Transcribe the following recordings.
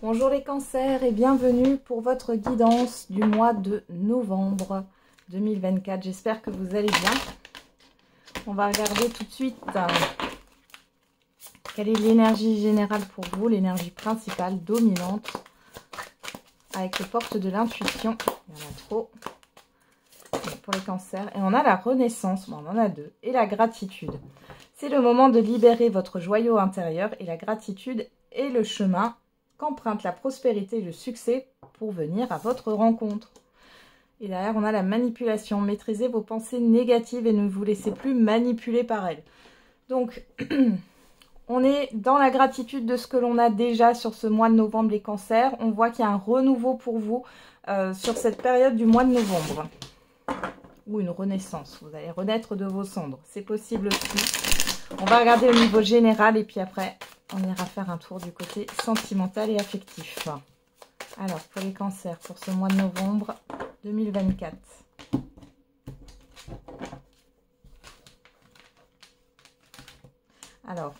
Bonjour les cancers et bienvenue pour votre guidance du mois de novembre 2024. J'espère que vous allez bien. On va regarder tout de suite quelle est l'énergie générale pour vous, l'énergie principale, dominante, avec les portes de l'intuition. Il y en a trop pour les cancers. Et on a la renaissance, bon, on en a deux, et la gratitude. C'est le moment de libérer votre joyau intérieur et la gratitude est le chemin qu'emprunte la prospérité et le succès pour venir à votre rencontre. Et derrière, on a la manipulation. Maîtrisez vos pensées négatives et ne vous laissez plus manipuler par elles. Donc, on est dans la gratitude de ce que l'on a déjà sur ce mois de novembre, les cancers. On voit qu'il y a un renouveau pour vous sur cette période du mois de novembre. Ou une renaissance. Vous allez renaître de vos cendres. C'est possible aussi. On va regarder au niveau général et puis après, on ira faire un tour du côté sentimental et affectif. Alors, pour les cancers, pour ce mois de novembre 2024. Alors,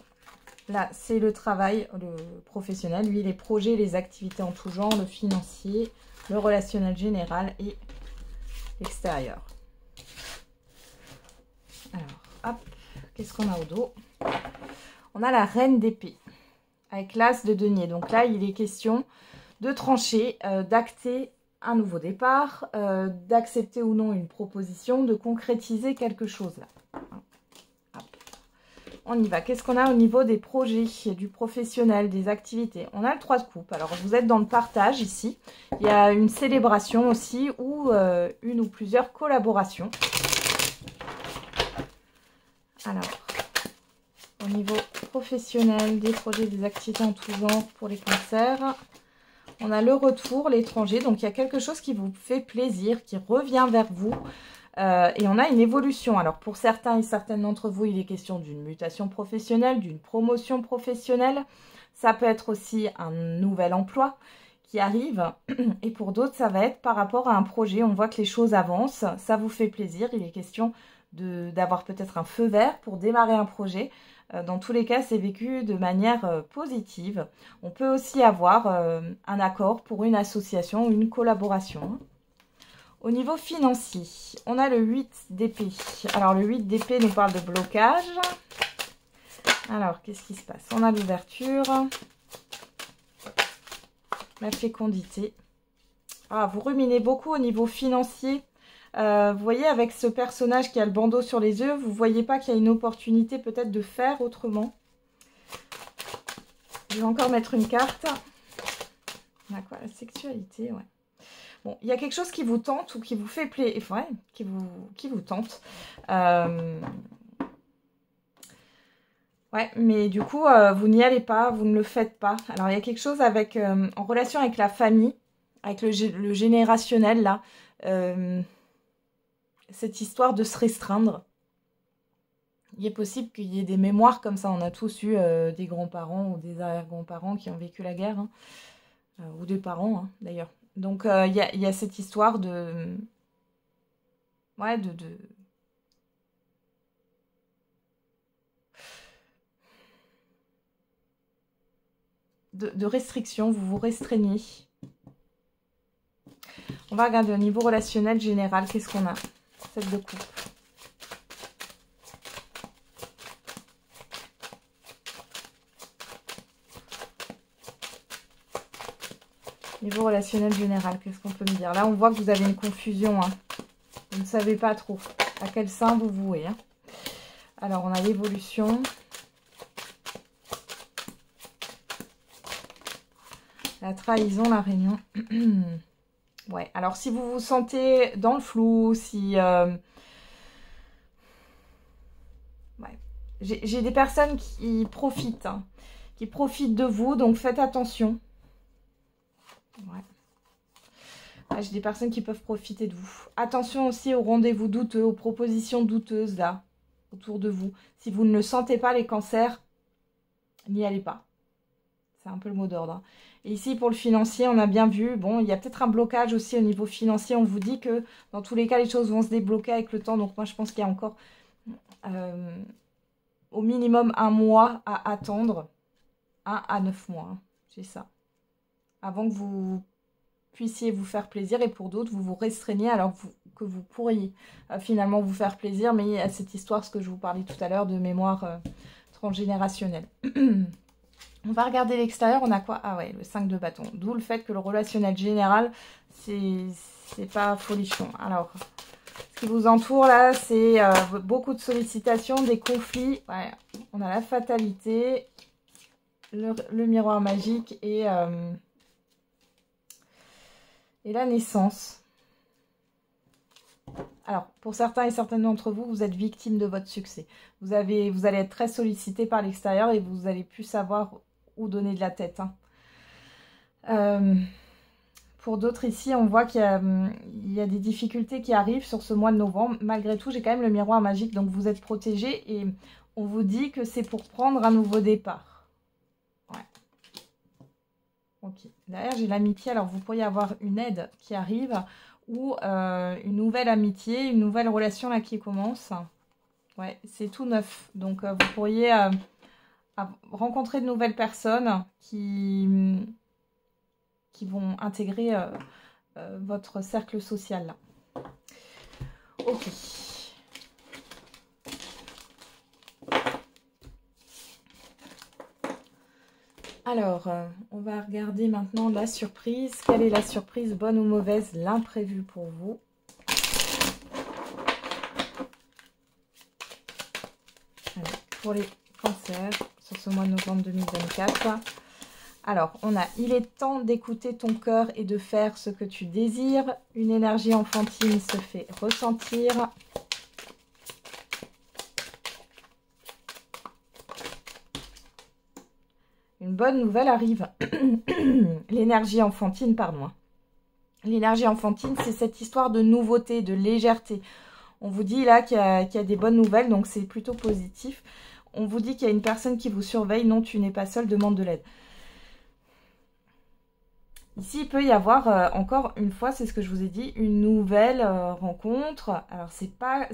là, c'est le travail, le professionnel. Lui, les projets, les activités en tout genre, le financier, le relationnel général et l'extérieur. Alors, hop, qu'est-ce qu'on a au dos? On a la reine d'épée avec l'as de denier. Donc là, il est question de trancher, d'acter un nouveau départ, d'accepter ou non une proposition, de concrétiser quelque chose là. Hop. On y va. Qu'est-ce qu'on a au niveau des projets, du professionnel, des activités? On a le 3 de coupe. Alors, vous êtes dans le partage ici. Il y a une célébration aussi ou une ou plusieurs collaborations. Alors, au niveau professionnel, des projets, des activités en tout genre pour les cancers. On a le retour, l'étranger. Donc, il y a quelque chose qui vous fait plaisir, qui revient vers vous. Et on a une évolution. Alors, pour certains et certaines d'entre vous, il est question d'une mutation professionnelle, d'une promotion professionnelle. Ça peut être aussi un nouvel emploi qui arrive. Et pour d'autres, ça va être par rapport à un projet. On voit que les choses avancent. Ça vous fait plaisir. Il est question d'avoir peut-être un feu vert pour démarrer un projet. Dans tous les cas, c'est vécu de manière positive. On peut aussi avoir un accord pour une association ou une collaboration. Au niveau financier, on a le 8 d'épée. Alors, le 8 d'épée nous parle de blocage. Alors, qu'est-ce qui se passe? On a l'ouverture, la fécondité. Ah, vous ruminez beaucoup au niveau financier. Vous voyez, avec ce personnage qui a le bandeau sur les yeux, vous ne voyez pas qu'il y a une opportunité peut-être de faire autrement. Je vais encore mettre une carte. On a quoi? La sexualité, ouais. Bon, il y a quelque chose qui vous tente ou qui vous fait plaisir, ouais, qui vous tente. Ouais, mais du coup, vous n'y allez pas, vous ne le faites pas. Alors, il y a quelque chose avec, en relation avec la famille, avec le générationnel, là. Cette histoire de se restreindre. Il est possible qu'il y ait des mémoires comme ça. On a tous eu des grands-parents ou des arrière-grands-parents qui ont vécu la guerre. Hein. Ou des parents, hein, d'ailleurs. Donc, il y a cette histoire de... Ouais, de restriction. Vous vous restreignez. On va regarder au niveau relationnel général. Qu'est-ce qu'on a? 7 de coupe. Niveau relationnel général, qu'est-ce qu'on peut me dire? Là, on voit que vous avez une confusion. Hein. Vous ne savez pas trop à quel sein vous vouez. Hein. Alors, on a l'évolution. La trahison, la réunion. Ouais, alors si vous vous sentez dans le flou, si... Ouais. J'ai des personnes qui profitent. Hein, qui profitent de vous, donc faites attention. Ouais. J'ai des personnes qui peuvent profiter de vous. Attention aussi aux rendez-vous douteux, aux propositions douteuses là, autour de vous. Si vous ne le sentez pas, les cancers, n'y allez pas. C'est un peu le mot d'ordre. Hein. Et ici, pour le financier, on a bien vu, bon, il y a peut-être un blocage aussi au niveau financier. On vous dit que dans tous les cas, les choses vont se débloquer avec le temps. Donc moi, je pense qu'il y a encore au minimum 1 mois à attendre. 1 à 9 mois, hein. C'est ça. avant que vous puissiez vous faire plaisir, et pour d'autres, vous vous restreignez alors que vous pourriez finalement vous faire plaisir, mais il y a cette histoire, ce que je vous parlais tout à l'heure, de mémoire transgénérationnelle. On va regarder l'extérieur, on a quoi? Ah ouais, le 5 de bâton. D'où le fait que le relationnel général, c'est pas folichon. Alors, ce qui vous entoure là, c'est beaucoup de sollicitations, des conflits. Ouais, on a la fatalité, le miroir magique et la naissance. Alors, pour certains et certaines d'entre vous, vous êtes victime de votre succès. Vous allez être très sollicité par l'extérieur et vous allez plus savoir où donner de la tête. Hein. Pour d'autres ici, on voit qu'il y a des difficultés qui arrivent sur ce mois de novembre. Malgré tout, j'ai quand même le miroir magique, donc vous êtes protégé et on vous dit que c'est pour prendre un nouveau départ. Ouais. Ok. Derrière, j'ai l'amitié. Alors, vous pourriez avoir une aide qui arrive ou une nouvelle amitié, une nouvelle relation là qui commence. Ouais, c'est tout neuf. Donc, vous pourriez rencontrer de nouvelles personnes qui vont intégrer votre cercle social là. Ok. Alors, on va regarder maintenant la surprise. Quelle est la surprise, bonne ou mauvaise, l'imprévu pour vous? Allez, pour les cancers, sur ce mois de novembre 2024. Alors, on a « Il est temps d'écouter ton cœur et de faire ce que tu désires. Une énergie enfantine se fait ressentir. » Une bonne nouvelle arrive. L'énergie enfantine, pardon. L'énergie enfantine, c'est cette histoire de nouveauté, de légèreté. On vous dit là qu'il y a des bonnes nouvelles, donc c'est plutôt positif. On vous dit qu'il y a une personne qui vous surveille. Non, tu n'es pas seul, demande de l'aide. Ici, il peut y avoir, encore une fois, c'est ce que je vous ai dit, une nouvelle rencontre. Alors, c'est pas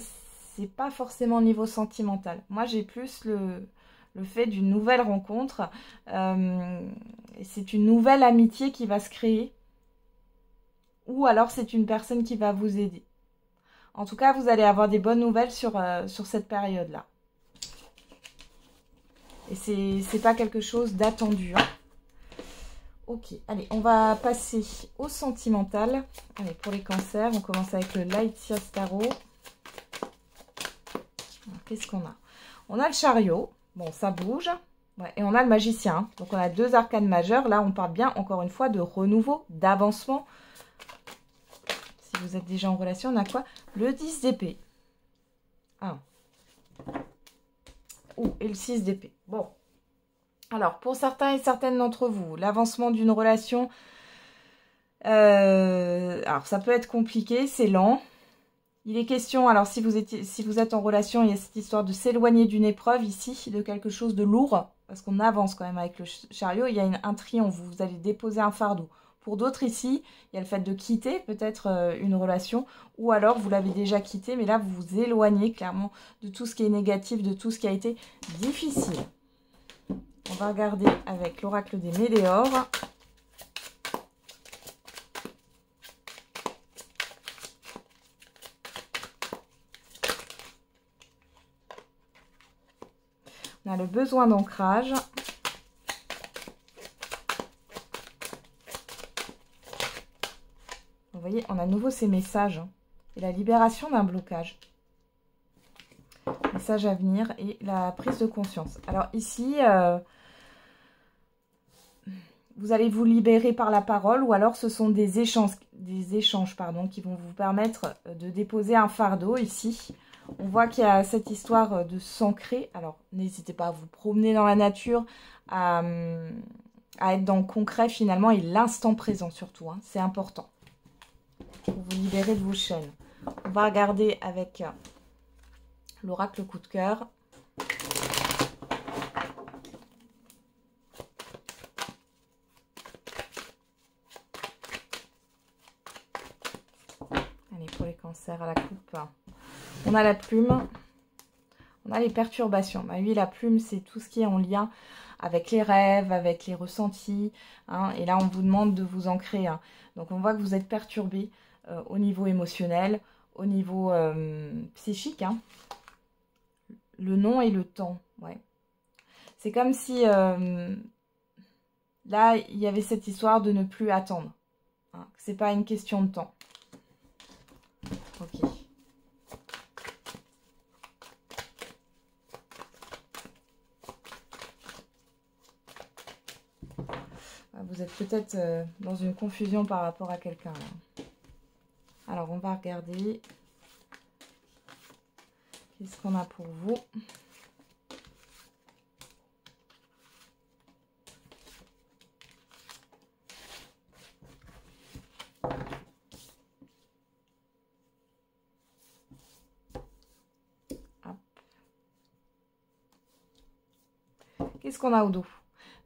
forcément au niveau sentimental. Moi, j'ai plus le fait d'une nouvelle rencontre. C'est une nouvelle amitié qui va se créer. Ou alors, c'est une personne qui va vous aider. En tout cas, vous allez avoir des bonnes nouvelles sur cette période-là. Et c'est pas quelque chose d'attendu, hein. Ok, allez, on va passer au sentimental. Allez, pour les cancers, on commence avec le Lightyear Tarot. Qu'est-ce qu'on a? On a le chariot. Bon, ça bouge. Ouais, et on a le magicien. Donc, on a deux arcanes majeures. Là, on parle bien, encore une fois, de renouveau, d'avancement. Si vous êtes déjà en relation, on a quoi? Le 10 d'épée. Ah. Et le 6 d'épée. Bon. Alors, pour certains et certaines d'entre vous, l'avancement d'une relation, alors ça peut être compliqué, c'est lent. Il est question, alors si vous êtes en relation, il y a cette histoire de s'éloigner d'une épreuve ici, de quelque chose de lourd, parce qu'on avance quand même avec le chariot, il y a un triomphe, vous allez déposer un fardeau. Pour d'autres ici, il y a le fait de quitter peut-être une relation, ou alors vous l'avez déjà quitté, mais là vous vous éloignez clairement de tout ce qui est négatif, de tout ce qui a été difficile. On va regarder avec l'oracle des météores. On a le besoin d'ancrage. Vous voyez, on a à nouveau ces messages. Et la libération d'un blocage. Message à venir et la prise de conscience. Alors ici... vous allez vous libérer par la parole ou alors ce sont des échanges qui vont vous permettre de déposer un fardeau ici. On voit qu'il y a cette histoire de s'ancrer. Alors, n'hésitez pas à vous promener dans la nature, à être dans le concret finalement et l'instant présent surtout. Hein, c'est important pour vous libérer de vos chaînes. On va regarder avec l'oracle coup de cœur. Pour les cancers à la coupe, on a la plume, on a les perturbations. Bah oui, la plume, c'est tout ce qui est en lien avec les rêves, avec les ressentis. Hein, et là, on vous demande de vous ancrer. Hein. Donc, on voit que vous êtes perturbé au niveau émotionnel, au niveau psychique. Hein. Le nom et le temps, ouais. C'est comme si, là, il y avait cette histoire de ne plus attendre. Hein, c'est pas une question de temps. Ok. Vous êtes peut-être dans une confusion par rapport à quelqu'un. Alors, on va regarder. Qu'est-ce qu'on a pour vous? Qu'est-ce qu'on a au dos?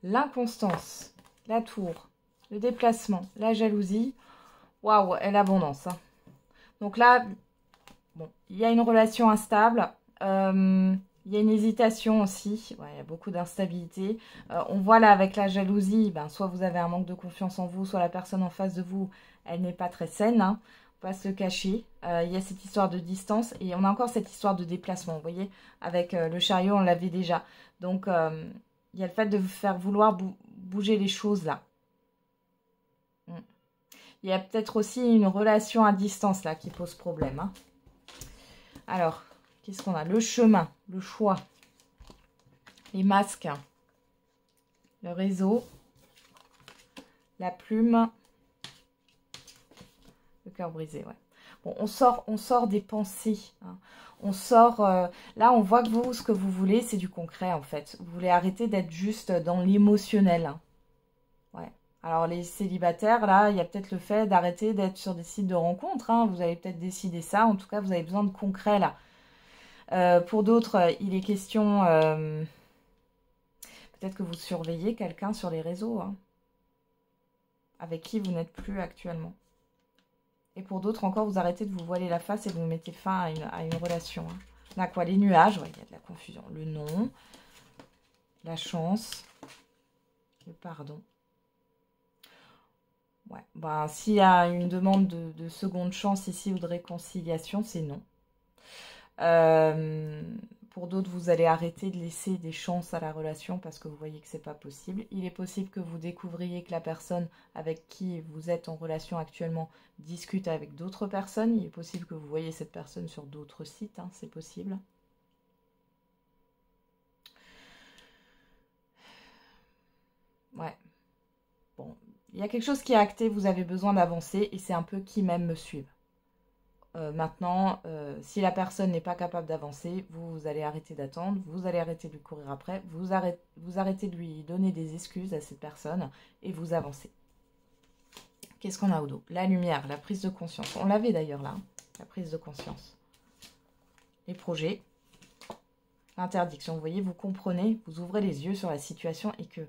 L'inconstance, la tour, le déplacement, la jalousie. Waouh, et l'abondance. Hein. Donc là, bon, il y a une relation instable. Il y a une hésitation aussi. Ouais, il y a beaucoup d'instabilité. On voit là avec la jalousie, ben, soit vous avez un manque de confiance en vous, soit la personne en face de vous, elle n'est pas très saine. Hein. On va se le cacher. Il y a cette histoire de distance. Et on a encore cette histoire de déplacement. Vous voyez, avec le chariot, on l'avait déjà. Donc, il y a le fait de vous faire vouloir bouger les choses là. Il y a peut-être aussi une relation à distance là qui pose problème. Hein. Alors, qu'est-ce qu'on a? Le chemin, le choix, les masques, le réseau, la plume, le cœur brisé, ouais. Bon, on sort des pensées. Hein. On sort... là, on voit que vous, ce que vous voulez, c'est du concret, en fait. Vous voulez arrêter d'être juste dans l'émotionnel. Hein. Ouais. Alors, les célibataires, là, il y a peut-être le fait d'arrêter d'être sur des sites de rencontres. Hein. Vous avez peut-être décidé ça. En tout cas, vous avez besoin de concret, là. Pour d'autres, il est question... peut-être que vous surveillez quelqu'un sur les réseaux. Hein, avec qui vous n'êtes plus actuellement. Et pour d'autres encore, vous arrêtez de vous voiler la face et vous mettez fin à une relation. Hein. Là, quoi, les nuages, ouais, il y a de la confusion. Le non, la chance, le pardon. Ouais, ben, s'il y a une demande de seconde chance ici ou de réconciliation, c'est non. Pour d'autres, vous allez arrêter de laisser des chances à la relation parce que vous voyez que c'est pas possible. Il est possible que vous découvriez que la personne avec qui vous êtes en relation actuellement discute avec d'autres personnes. Il est possible que vous voyez cette personne sur d'autres sites, hein, c'est possible. Ouais. Bon, il y a quelque chose qui est acté, vous avez besoin d'avancer et c'est un peu qui m'aime me suivre. Maintenant, si la personne n'est pas capable d'avancer, vous allez arrêter d'attendre, vous allez arrêter de lui courir après, vous arrêtez de lui donner des excuses à cette personne et vous avancez. Qu'est-ce qu'on a au dos? La lumière, la prise de conscience. On l'avait d'ailleurs là, la prise de conscience. Les projets. L'interdiction, vous voyez, vous comprenez, vous ouvrez les yeux sur la situation et que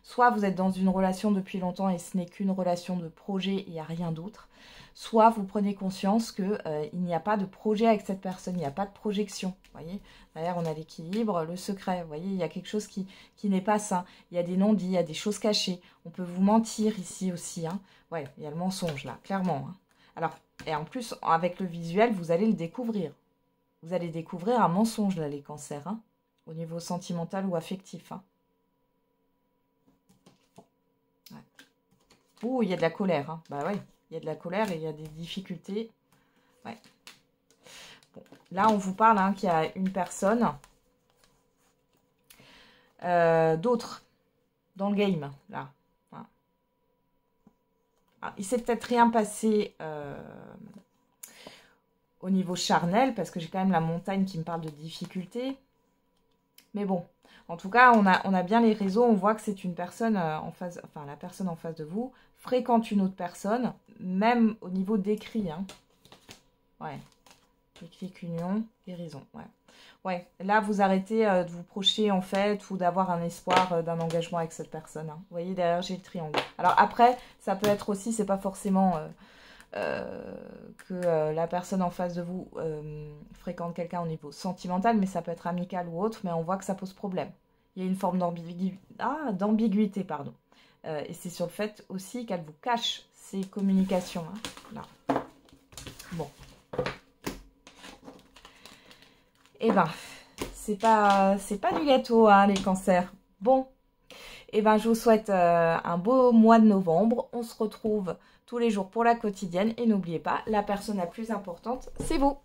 soit vous êtes dans une relation depuis longtemps et ce n'est qu'une relation de projet et il n'y a rien d'autre, soit vous prenez conscience qu'il n'y a pas de projet avec cette personne, il n'y a pas de projection, vous voyez. Derrière, on a l'équilibre, le secret, vous voyez, il y a quelque chose qui n'est pas sain, il y a des non-dits, il y a des choses cachées, on peut vous mentir ici aussi, hein. Ouais, il y a le mensonge là, clairement. Hein. Alors, et en plus, avec le visuel, vous allez le découvrir. Vous allez découvrir un mensonge, là, les cancers, hein, au niveau sentimental ou affectif. Hein. Ouais. Ouh, il y a de la colère. Hein. Bah oui, il y a de la colère et il y a des difficultés. Ouais. Bon, là, on vous parle hein, qu'il y a une personne, d'autres, dans le game, là. Hein. Alors, il s'est peut-être rien passé... au niveau charnel, parce que j'ai quand même la montagne qui me parle de difficultés. Mais bon, en tout cas, on a bien les réseaux, on voit que c'est une personne en face, enfin la personne en face de vous fréquente une autre personne, même au niveau d'écrit. Hein. Ouais, écrit qu'union, guérison, ouais. Ouais, là vous arrêtez de vous projeter en fait, ou d'avoir un espoir d'un engagement avec cette personne. Hein. Vous voyez, derrière j'ai le triangle. Alors après, ça peut être aussi, c'est pas forcément... que la personne en face de vous fréquente quelqu'un au niveau sentimental, mais ça peut être amical ou autre, mais on voit que ça pose problème. il y a une forme d'ambiguïté, pardon. Et c'est sur le fait aussi qu'elle vous cache ces communications. Hein. Là. Bon. Eh ben, c'est pas du gâteau, hein, les cancers. Bon. Eh ben, je vous souhaite un beau mois de novembre. On se retrouve tous les jours pour la quotidienne. Et n'oubliez pas, la personne la plus importante, c'est vous.